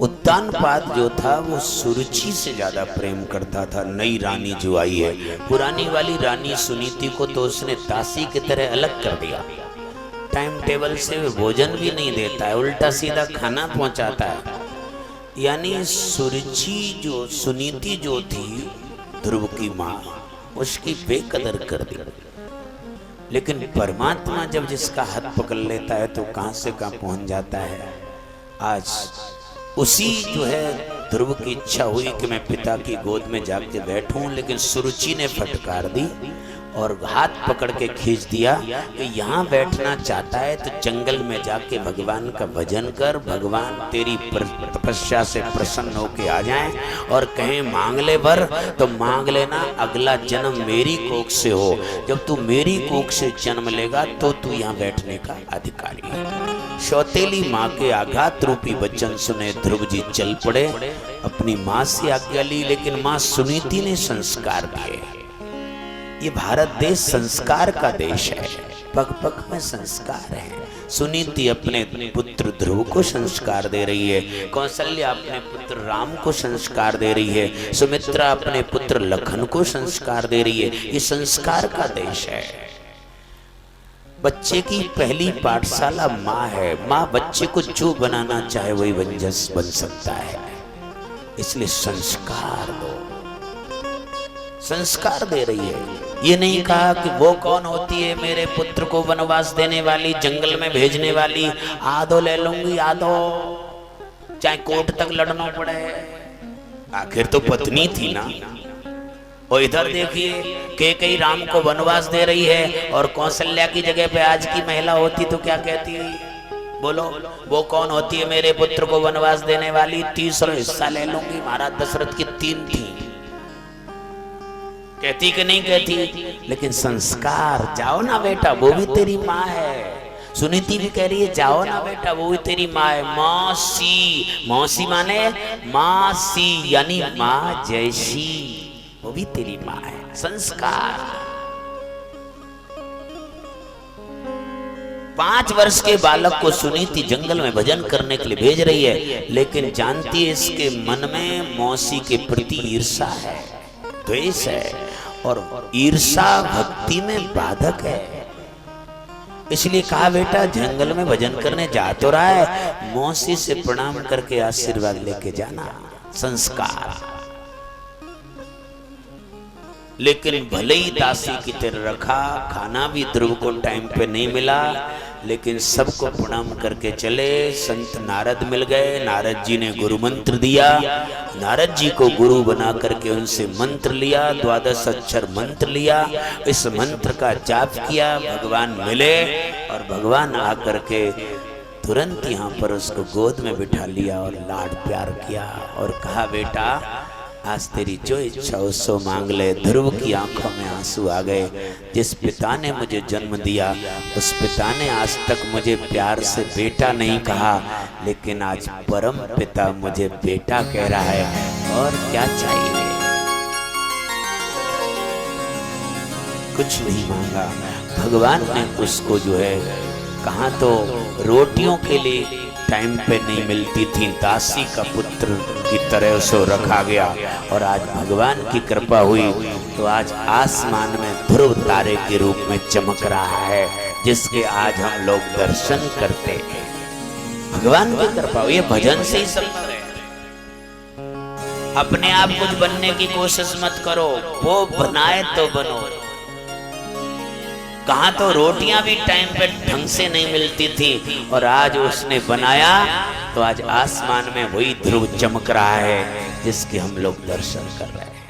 उत्तानपाद जो था वो सुरुचि से ज्यादा प्रेम करता था। नई रानी जो आई है, पुरानी वाली रानी सुनीति को तो उसने दासी की तरह अलग कर दिया। टाइम टेबल से भोजन भी नहीं देता है, उल्टा सीधा खाना पहुंचाता है। यानी सुरुचि जो सुनीति जो थी ध्रुव की माँ, उसकी बेकदर कर दी। लेकिन परमात्मा जब जिसका हाथ पकड़ लेता है तो कहां से कहां पहुंच जाता है। आज उसी जो है ध्रुव की इच्छा हुई कि मैं पिता की गोद में जाके बैठूं, लेकिन सुरुचि ने फटकार दी और हाथ पकड़ के खींच दिया कि यहाँ बैठना चाहता है तो जंगल में जाके भगवान का भजन कर, भगवान तेरी तपस्या से प्रसन्न होके आ जाएं और कहें मांग ले बर, तो मांग लेना अगला जन्म मेरी कोख से हो। जब तू मेरी कोख से जन्म लेगा तो तू यहाँ बैठने का अधिकारी है। सौतेली माँ के आघात रूपी वचन सुने ध्रुव जी चल पड़े, अपनी माँ से आज्ञा ली। लेकिन माँ सुनीति ने संस्कार दिए। ये भारत देश संस्कार का देश है, पग पग में संस्कार है। सुनीति अपने पुत्र ध्रुव को संस्कार दे रही है, कौशल्या अपने पुत्र राम को संस्कार दे रही है, सुमित्रा अपने पुत्र लखन को संस्कार दे रही है। ये संस्कार का देश है। बच्चे की पहली पाठशाला माँ है। माँ बच्चे को जो बनाना चाहे वही बन सकता है। इसलिए संस्कार दो, संस्कार दे रही है। ये नहीं कहा कि वो कौन होती है मेरे पुत्र को वनवास देने वाली, जंगल में भेजने वाली, आधो ले लूंगी आधो, चाहे कोर्ट तक लड़ना पड़े। आखिर तो पत्नी थी ना। और इधर देखिए कैकेयी राम को वनवास दे रही है और कौशल्या की जगह पे आज की महिला होती तो क्या कहती? बोलो, वो कौन होती है मेरे पुत्र को वनवास देने वाली, 30 हिस्सा ले लूंगी। महाराज दशरथ की 3 थी, कहती कि नहीं कहती? लेकिन संस्कार, जाओ ना बेटा वो भी तेरी माँ है। सुनीति भी कह रही है जाओ ना बेटा वो भी तेरी माँ है। मौसी, मौसी माने मासी, यानी माँ जैसी, वो भी तेरी माँ है। संस्कार। 5 वर्ष के बालक को सुनीति जंगल में भजन करने के लिए भेज रही है, लेकिन जानती है इसके मन में मौसी के प्रति ईर्षा है, द्वेष है, और ईर्षा भक्ति में बाधक है। इसलिए कहा बेटा जंगल में भजन करने जा तो रहा है, मौसी से प्रणाम करके आशीर्वाद लेके जाना। संस्कार। लेकिन भले ही दासी की तरह रखा, खाना भी ध्रुव को टाइम पे नहीं मिला, लेकिन सबको प्रणाम करके चले। संत नारद मिल गए, नारद जी ने गुरु मंत्र दिया। नारद जी को गुरु बना करके उनसे मंत्र लिया, 12 अक्षर मंत्र लिया। इस मंत्र का जाप किया, भगवान मिले और भगवान आकर के तुरंत यहाँ पर उसको गोद में बिठा लिया और लाड प्यार किया और कहा बेटा आज तेरी जो इच्छा हो सो मांग ले। ध्रुव की आंखों में आंसू आ गए। जिस पिता ने मुझे जन्म दिया उस पिता ने आज तक मुझे प्यार से बेटा नहीं कहा, लेकिन आज परम पिता मुझे बेटा कह रहा है। और क्या चाहिए? कुछ नहीं मांगा। भगवान ने उसको जो है कहा तो रोटियों के लिए टाइम पे नहीं मिलती थी, दासी का पुत्र की तरह उसको रखा गया। और आज भगवान की कृपा हुई तो आज आसमान में ध्रुव तारे के रूप में चमक रहा है, जिसके आज हम लोग दर्शन करते हैं। भगवान की कृपा हुई, भजन से ही संभव है। अपने आप कुछ बनने की कोशिश मत करो, वो बनाए तो बनो। कहा तो रोटियां भी टाइम पे ढंग से नहीं मिलती थी और आज उसने बनाया तो आज आसमान में वही ध्रुव चमक रहा है जिसके हम लोग दर्शन कर रहे हैं।